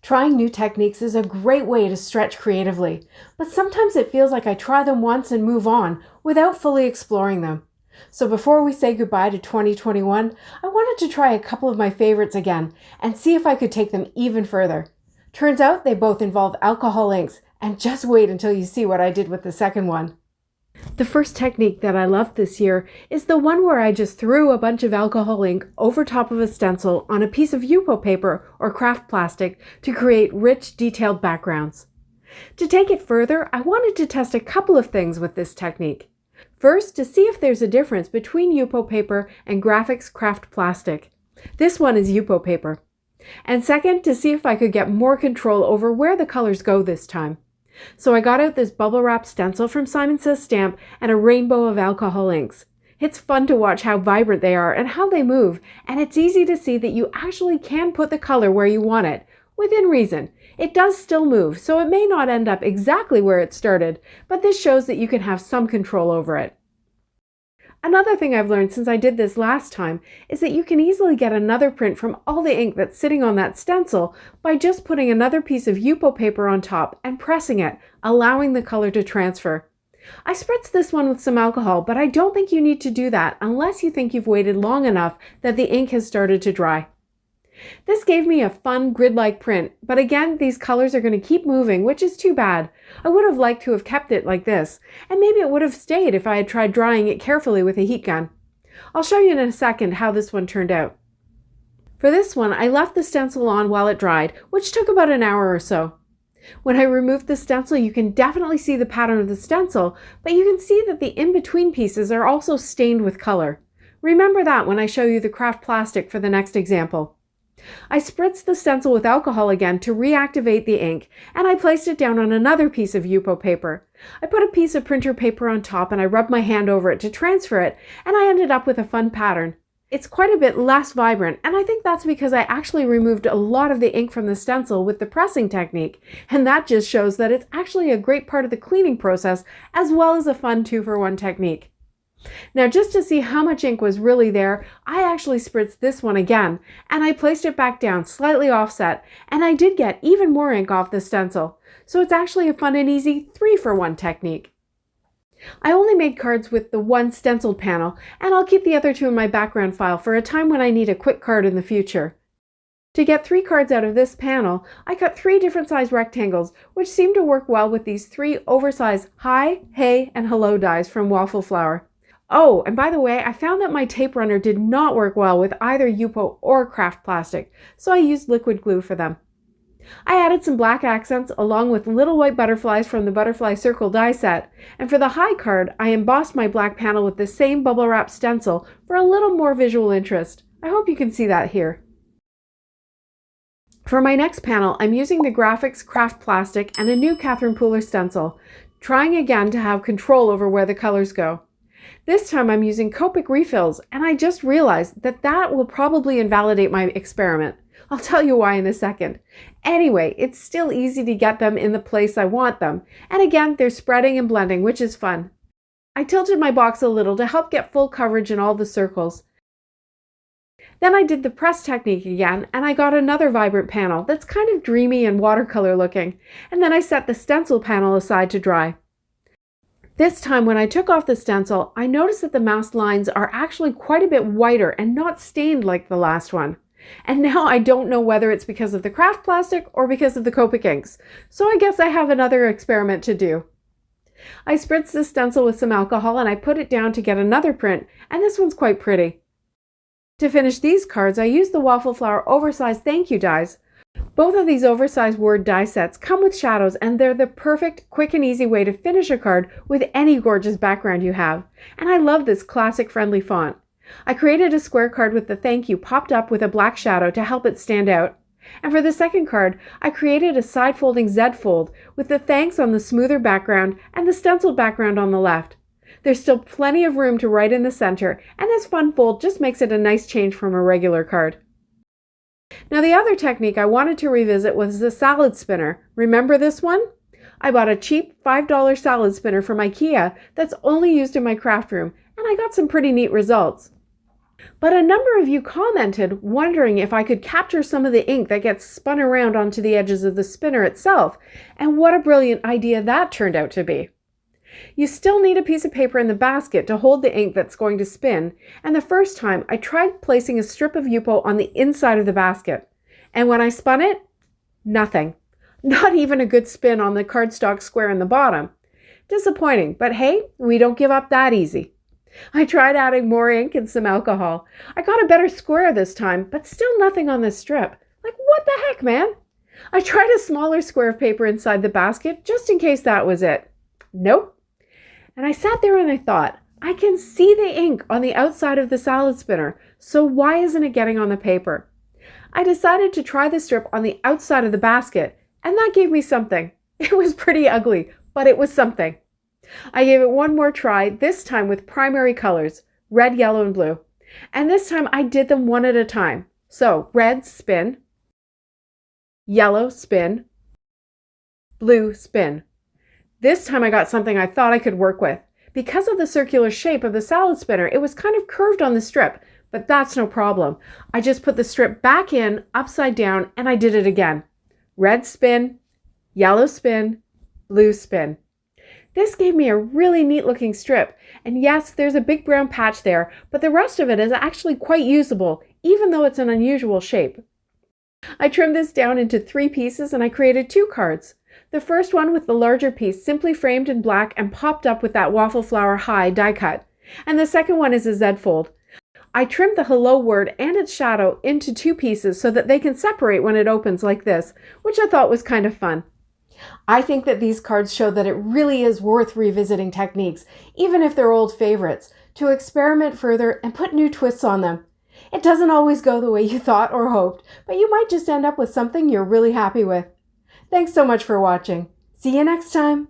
Trying new techniques is a great way to stretch creatively, but sometimes it feels like I try them once and move on without fully exploring them. So before we say goodbye to 2021, I wanted to try a couple of my favorites again and see if I could take them even further. Turns out they both involve alcohol inks, and just wait until you see what I did with the second one. The first technique that I loved this year is the one where I just threw a bunch of alcohol ink over top of a stencil on a piece of Yupo paper or craft plastic to create rich, detailed backgrounds. To take it further, I wanted to test a couple of things with this technique. First, to see if there's a difference between Yupo paper and graphics craft plastic. This one is Yupo paper. And second, to see if I could get more control over where the colors go this time. So I got out this bubble wrap stencil from Simon Says Stamp and a rainbow of alcohol inks. It's fun to watch how vibrant they are and how they move, and it's easy to see that you actually can put the color where you want it, within reason. It does still move, so it may not end up exactly where it started, but this shows that you can have some control over it. Another thing I've learned since I did this last time is that you can easily get another print from all the ink that's sitting on that stencil by just putting another piece of Yupo paper on top and pressing it, allowing the color to transfer. I spritzed this one with some alcohol, but I don't think you need to do that unless you think you've waited long enough that the ink has started to dry. This gave me a fun grid-like print, but again, these colors are going to keep moving, which is too bad. I would have liked to have kept it like this, and maybe it would have stayed if I had tried drying it carefully with a heat gun. I'll show you in a second how this one turned out. For this one, I left the stencil on while it dried, which took about an hour or so. When I removed the stencil, you can definitely see the pattern of the stencil, but you can see that the in-between pieces are also stained with color. Remember that when I show you the craft plastic for the next example. I spritzed the stencil with alcohol again to reactivate the ink, and I placed it down on another piece of Yupo paper. I put a piece of printer paper on top and I rubbed my hand over it to transfer it, and I ended up with a fun pattern. It's quite a bit less vibrant, and I think that's because I actually removed a lot of the ink from the stencil with the pressing technique, and that just shows that it's actually a great part of the cleaning process as well as a fun 2-for-1 technique. Now, just to see how much ink was really there, I actually spritzed this one again, and I placed it back down slightly offset, and I did get even more ink off the stencil, so it's actually a fun and easy 3-for-1 technique. I only made cards with the one stenciled panel, and I'll keep the other 2 in my background file for a time when I need a quick card in the future. To get 3 cards out of this panel, I cut 3 different size rectangles, which seem to work well with these 3 oversized hi, hey, and hello dies from Waffle Flower. Oh, and by the way, I found that my tape runner did not work well with either Yupo or craft plastic, so I used liquid glue for them. I added some black accents along with little white butterflies from the Butterfly Circle die set, and for the high card, I embossed my black panel with the same bubble wrap stencil for a little more visual interest. I hope you can see that here. For my next panel, I'm using the graphics craft plastic and a new Catherine Pooler stencil, trying again to have control over where the colors go. This time I'm using Copic refills, and I just realized that that will probably invalidate my experiment. I'll tell you why in a second. Anyway, it's still easy to get them in the place I want them, and again, they're spreading and blending, which is fun. I tilted my box a little to help get full coverage in all the circles. Then I did the press technique again, and I got another vibrant panel that's kind of dreamy and watercolor looking, and then I set the stencil panel aside to dry. This time when I took off the stencil, I noticed that the masked lines are actually quite a bit whiter and not stained like the last one. And now I don't know whether it's because of the craft plastic or because of the Copic inks, so I guess I have another experiment to do. I spritzed the stencil with some alcohol and I put it down to get another print, and this one's quite pretty. To finish these cards, I used the Waffle Flower Oversized thank you dies. Both of these oversized word die sets come with shadows, and they're the perfect, quick and easy way to finish a card with any gorgeous background you have. And I love this classic friendly font. I created a square card with the thank you popped up with a black shadow to help it stand out. And for the second card, I created a side folding Z fold with the thanks on the smoother background and the stenciled background on the left. There's still plenty of room to write in the center, and this fun fold just makes it a nice change from a regular card. Now the other technique I wanted to revisit was the salad spinner. Remember this one? I bought a cheap $5 salad spinner from IKEA that's only used in my craft room, and I got some pretty neat results. But a number of you commented wondering if I could capture some of the ink that gets spun around onto the edges of the spinner itself, and what a brilliant idea that turned out to be. You still need a piece of paper in the basket to hold the ink that's going to spin, and the first time I tried placing a strip of Yupo on the inside of the basket. And when I spun it, nothing. Not even a good spin on the cardstock square in the bottom. Disappointing, but hey, we don't give up that easy. I tried adding more ink and some alcohol. I got a better square this time, but still nothing on this strip. Like, what the heck, man? I tried a smaller square of paper inside the basket just in case that was it. Nope. And I sat there and I thought, I can see the ink on the outside of the salad spinner, so why isn't it getting on the paper? I decided to try the strip on the outside of the basket, and that gave me something. It was pretty ugly, but it was something. I gave it one more try, this time with primary colors, red, yellow, and blue. And this time I did them one at a time. So, red, spin, yellow, spin, blue, spin. This time I got something I thought I could work with. Because of the circular shape of the salad spinner, it was kind of curved on the strip, but that's no problem. I just put the strip back in, upside down, and I did it again. Red spin, yellow spin, blue spin. This gave me a really neat looking strip, and yes, there's a big brown patch there, but the rest of it is actually quite usable, even though it's an unusual shape. I trimmed this down into 3 pieces and I created 2 cards. The first one with the larger piece simply framed in black and popped up with that waffle flower high die cut, and the second one is a Z fold. I trimmed the hello word and its shadow into 2 pieces so that they can separate when it opens like this, which I thought was kind of fun. I think that these cards show that it really is worth revisiting techniques, even if they're old favorites, to experiment further and put new twists on them. It doesn't always go the way you thought or hoped, but you might just end up with something you're really happy with. Thanks so much for watching. See you next time.